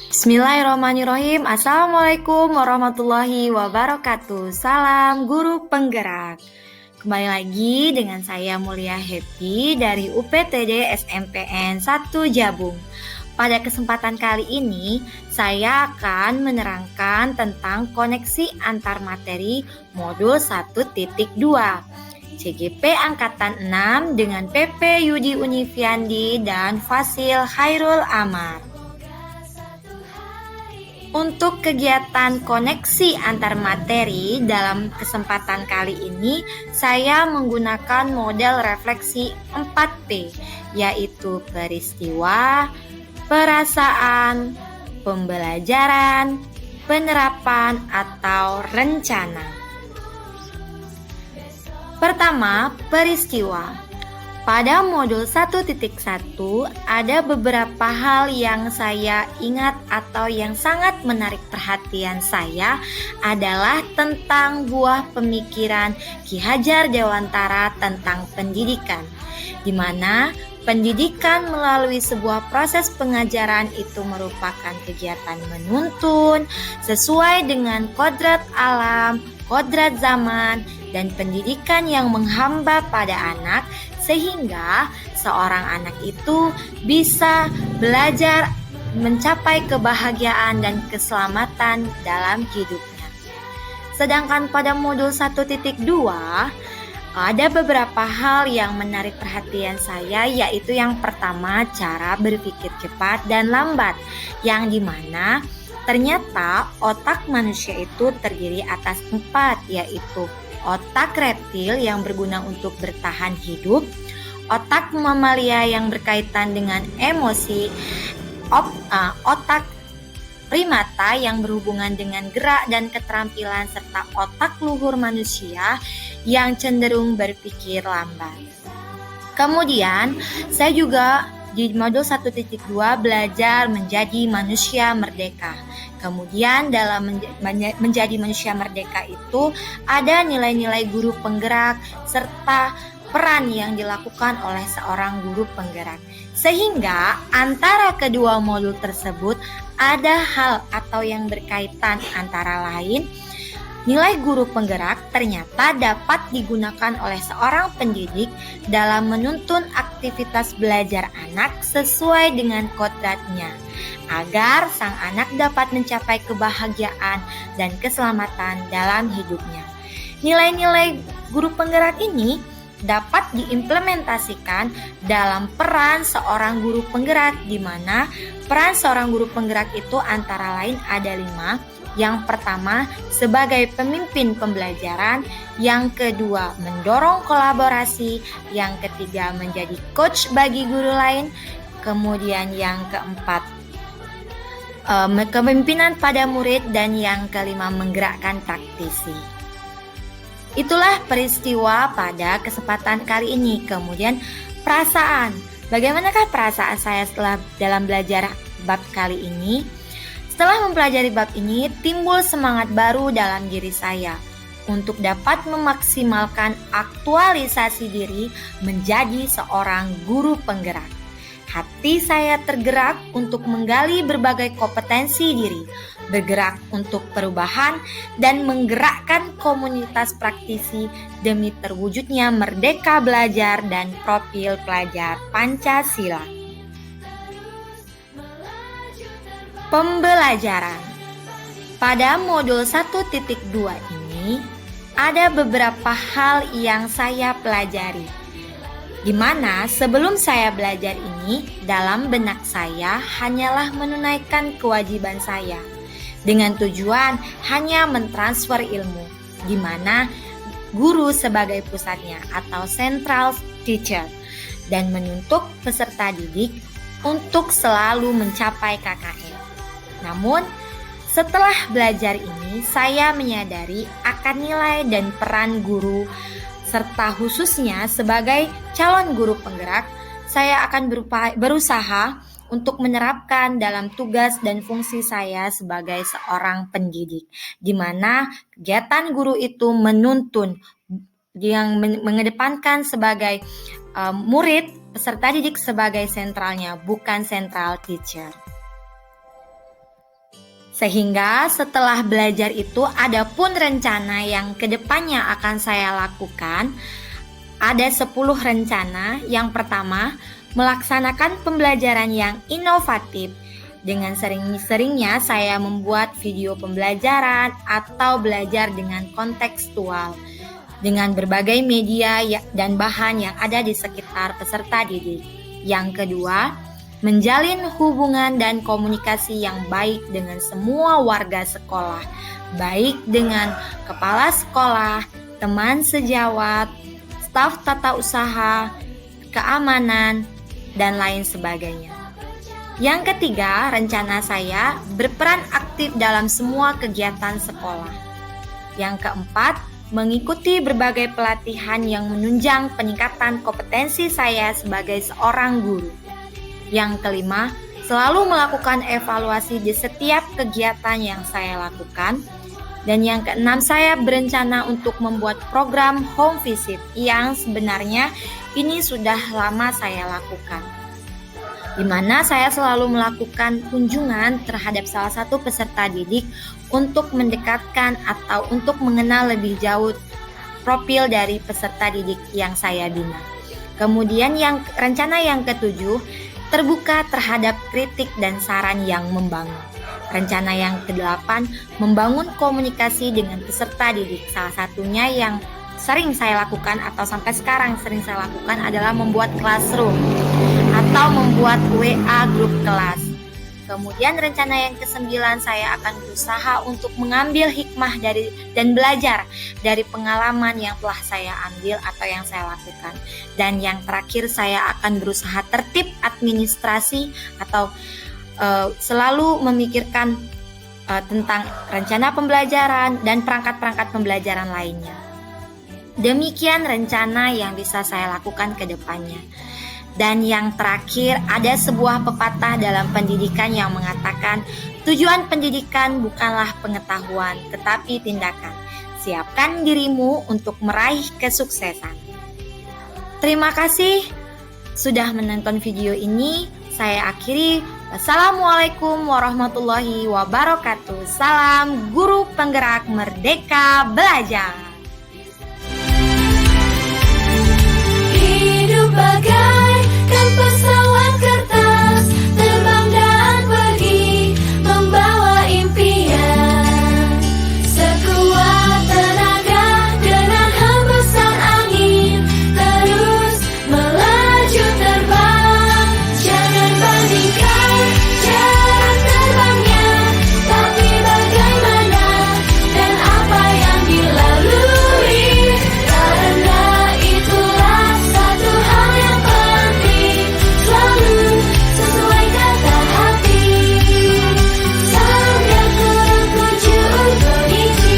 Bismillahirrahmanirrahim. Assalamualaikum warahmatullahi wabarakatuh. Salam guru penggerak. Kembali lagi dengan saya Mulia Happy dari UPTD SMPN 1 Jabung. Pada kesempatan kali ini, saya akan menerangkan tentang koneksi antar materi modul 1.2. CGP Angkatan 6 dengan PP Yudi Unifiandi dan Fasil Khairul Amar. Untuk kegiatan koneksi antar materi dalam kesempatan kali ini, saya menggunakan model refleksi 4P, yaitu peristiwa, perasaan, pembelajaran, penerapan, atau rencana. Pertama, peristiwa. Pada modul 1.1 ada beberapa hal yang saya ingat atau yang sangat menarik perhatian saya adalah tentang buah pemikiran Ki Hajar Dewantara tentang pendidikan, di mana pendidikan melalui sebuah proses pengajaran itu merupakan kegiatan menuntun sesuai dengan kodrat alam, kodrat zaman, dan pendidikan yang menghamba pada anak sehingga seorang anak itu bisa belajar mencapai kebahagiaan dan keselamatan dalam hidupnya. Sedangkan pada modul 1.2 ada beberapa hal yang menarik perhatian saya, yaitu yang pertama cara berpikir cepat dan lambat, yang dimana ternyata otak manusia itu terdiri atas 4, yaitu otak reptil yang berguna untuk bertahan hidup, otak mamalia yang berkaitan dengan emosi, otak primata yang berhubungan dengan gerak dan keterampilan, serta otak luhur manusia yang cenderung berpikir lambat. Kemudian, saya juga di modul 1.2 belajar menjadi manusia merdeka. Kemudian dalam menjadi manusia merdeka itu ada nilai-nilai guru penggerak serta peran yang dilakukan oleh seorang guru penggerak. Sehingga antara kedua modul tersebut ada hal atau yang berkaitan, antara lain nilai guru penggerak ternyata dapat digunakan oleh seorang pendidik dalam menuntun aktivitas belajar anak sesuai dengan kodratnya, agar sang anak dapat mencapai kebahagiaan dan keselamatan dalam hidupnya. Nilai-nilai guru penggerak ini dapat diimplementasikan dalam peran seorang guru penggerak, di mana peran seorang guru penggerak itu antara lain ada 5. Yang pertama, sebagai pemimpin pembelajaran. Yang kedua, mendorong kolaborasi. Yang ketiga, menjadi coach bagi guru lain. Kemudian yang keempat, kepemimpinan pada murid. Dan yang kelima, menggerakkan praktisi. Itulah peristiwa pada kesempatan kali ini. Kemudian perasaan. Bagaimanakah perasaan saya setelah dalam belajar bab kali ini? Setelah mempelajari bab ini, timbul semangat baru dalam diri saya untuk dapat memaksimalkan aktualisasi diri menjadi seorang guru penggerak. Hati saya tergerak untuk menggali berbagai kompetensi diri, bergerak untuk perubahan, dan menggerakkan komunitas praktisi demi terwujudnya merdeka belajar dan profil pelajar Pancasila. Pembelajaran. Pada modul 1.2 ini ada beberapa hal yang saya pelajari, di mana sebelum saya belajar ini dalam benak saya hanyalah menunaikan kewajiban saya dengan tujuan hanya mentransfer ilmu, di mana guru sebagai pusatnya atau central teacher, dan menuntut peserta didik untuk selalu mencapai KKM. Namun, setelah belajar ini, saya menyadari akan nilai dan peran guru, serta khususnya sebagai calon guru penggerak, saya akan berusaha untuk menerapkan dalam tugas dan fungsi saya sebagai seorang pendidik, di mana kegiatan guru itu menuntun, yang mengedepankan sebagai murid, peserta didik sebagai sentralnya, bukan central teacher. Sehingga setelah belajar itu ada pun rencana yang kedepannya akan saya lakukan. Ada 10 rencana. Yang pertama, melaksanakan pembelajaran yang inovatif. Dengan sering-seringnya saya membuat video pembelajaran atau belajar dengan kontekstual dengan berbagai media dan bahan yang ada di sekitar peserta didik. Yang kedua, menjalin hubungan dan komunikasi yang baik dengan semua warga sekolah, baik dengan kepala sekolah, teman sejawat, staf tata usaha, keamanan, dan lain sebagainya. Yang ketiga, rencana saya berperan aktif dalam semua kegiatan sekolah. Yang keempat, mengikuti berbagai pelatihan yang menunjang peningkatan kompetensi saya sebagai seorang guru. Yang kelima, selalu melakukan evaluasi di setiap kegiatan yang saya lakukan. Dan yang keenam, saya berencana untuk membuat program home visit yang sebenarnya ini sudah lama saya lakukan, di mana saya selalu melakukan kunjungan terhadap salah satu peserta didik untuk mendekatkan atau untuk mengenal lebih jauh profil dari peserta didik yang saya bina. Kemudian rencana yang ketujuh, terbuka terhadap kritik dan saran yang membangun. Rencana yang kedelapan, membangun komunikasi dengan peserta didik. Salah satunya yang sering saya lakukan atau sampai sekarang sering saya lakukan adalah membuat classroom atau membuat WA grup kelas. Kemudian rencana yang kesembilan, saya akan berusaha untuk mengambil hikmah dan belajar dari pengalaman yang telah saya ambil atau yang saya lakukan. Dan yang terakhir, saya akan berusaha tertib administrasi atau selalu memikirkan tentang rencana pembelajaran dan perangkat-perangkat pembelajaran lainnya. Demikian rencana yang bisa saya lakukan ke depannya. Dan yang terakhir, ada sebuah pepatah dalam pendidikan yang mengatakan, tujuan pendidikan bukanlah pengetahuan, tetapi tindakan. Siapkan dirimu untuk meraih kesuksesan. Terima kasih sudah menonton video ini. Saya akhiri. Wassalamualaikum warahmatullahi wabarakatuh. Salam guru penggerak merdeka belajar. Hidup bagaikan pesan